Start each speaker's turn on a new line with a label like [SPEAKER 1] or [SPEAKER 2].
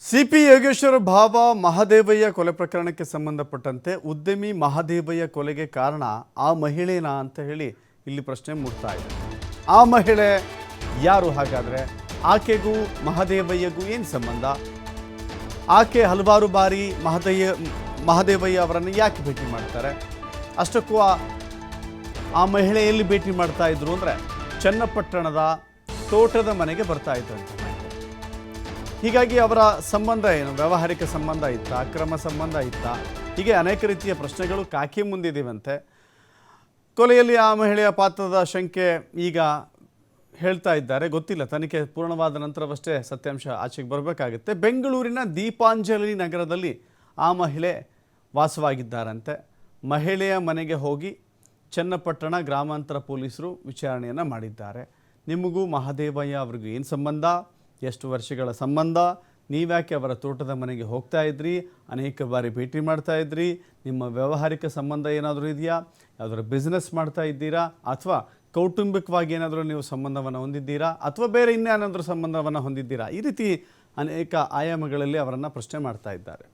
[SPEAKER 1] CP Yogeshwara ಭಾವ ಮಹದೇವಯ್ಯ ಕೊಲೆ ಪ್ರಕರಣಕ್ಕೆ ಸಂಬಂಧಪಟ್ಟಂತೆ ಉದ್ಯಮಿ ಮಹದೇವಯ್ಯ ಕೊಲೆಗೆ ಕಾರಣ ಆ ಮಹಿಳೆನಾ ಅಂತ ಹೇಳಿ ಇಲ್ಲಿ ಪ್ರಶ್ನೆ ಮೂಡ್ತಾ ಇದೆ. ಆ ಮಹಿಳೆ ಯಾರು ಹಾಗಾದರೆ? ಆಕೆಗೂ ಮಹದೇವಯ್ಯಗೂ ಏನು ಸಂಬಂಧ? ಆಕೆ ಹಲವಾರು ಬಾರಿ ಮಹದೇವಯ್ಯ ಅವರನ್ನು ಯಾಕೆ ಭೇಟಿ ಮಾಡ್ತಾರೆ? ಅಷ್ಟಕ್ಕೂ ಆ ಮಹಿಳೆ ಎಲ್ಲಿ ಭೇಟಿ ಮಾಡ್ತಾ ಇದ್ರು ಅಂದರೆ ಚನ್ನಪಟ್ಟಣದ ತೋಟದ ಮನೆಗೆ ಬರ್ತಾ ಇದ್ದಂತೆ. ಹೀಗಾಗಿ ಅವರ ಸಂಬಂಧ ಏನು? ವ್ಯಾವಹಾರಿಕ ಸಂಬಂಧ ಇತ್ತಾ? ಅಕ್ರಮ ಸಂಬಂಧ ಇತ್ತಾ? ಹೀಗೆ ಅನೇಕ ರೀತಿಯ ಪ್ರಶ್ನೆಗಳು ಕಾಕಿ ಮುಂದಿದ್ದೀವಂತೆ. ಕೊಲೆಯಲ್ಲಿ ಆ ಮಹಿಳೆಯ ಪಾತ್ರದ ಶಂಕೆ ಈಗ ಹೇಳ್ತಾ ಇದ್ದಾರೆ. ಗೊತ್ತಿಲ್ಲ, ತನಿಖೆ ಪೂರ್ಣವಾದ ನಂತರವಷ್ಟೇ ಸತ್ಯಾಂಶ ಆಚೆಗೆ ಬರಬೇಕಾಗುತ್ತೆ. ಬೆಂಗಳೂರಿನ ದೀಪಾಂಜಲಿ ನಗರದಲ್ಲಿ ಆ ಮಹಿಳೆ ವಾಸವಾಗಿದ್ದಾರಂತೆ. ಮಹಿಳೆಯ ಮನೆಗೆ ಹೋಗಿ ಚನ್ನಪಟ್ಟಣ ಗ್ರಾಮಾಂತರ ಪೊಲೀಸರು ವಿಚಾರಣೆಯನ್ನು ಮಾಡಿದ್ದಾರೆ. ನಿಮಗೂ ಮಹದೇವಯ್ಯ ಅವ್ರಿಗೂ ಏನು ಸಂಬಂಧ? ಎಷ್ಟು ವರ್ಷಗಳ ಸಂಬಂಧ? ನೀವ್ಯಾಕೆ ಅವರ ತೋಟದ ಮನೆಗೆ ಹೋಗ್ತಾ ಇದ್ರಿ? ಅನೇಕ ಬಾರಿ ಭೇಟಿ ಮಾಡ್ತಾ ಇದ್ರಿ? ನಿಮ್ಮ ವ್ಯಾವಹಾರಿಕ ಸಂಬಂಧ ಏನಾದರೂ ಇದೆಯಾ? ಯಾವುದಾದ್ರು ಬಿಸ್ನೆಸ್ ಮಾಡ್ತಾ ಇದ್ದೀರಾ? ಅಥವಾ ಕೌಟುಂಬಿಕವಾಗಿ ಏನಾದರೂ ನೀವು ಸಂಬಂಧವನ್ನು ಹೊಂದಿದ್ದೀರಾ? ಅಥವಾ ಬೇರೆ ಇನ್ನೇನಾದರೂ ಸಂಬಂಧವನ್ನು ಹೊಂದಿದ್ದೀರಾ? ಈ ರೀತಿ ಅನೇಕ ಆಯಾಮಗಳಲ್ಲಿ ಅವರನ್ನು ಪ್ರಶ್ನೆ ಮಾಡ್ತಾ ಇದ್ದಾರೆ.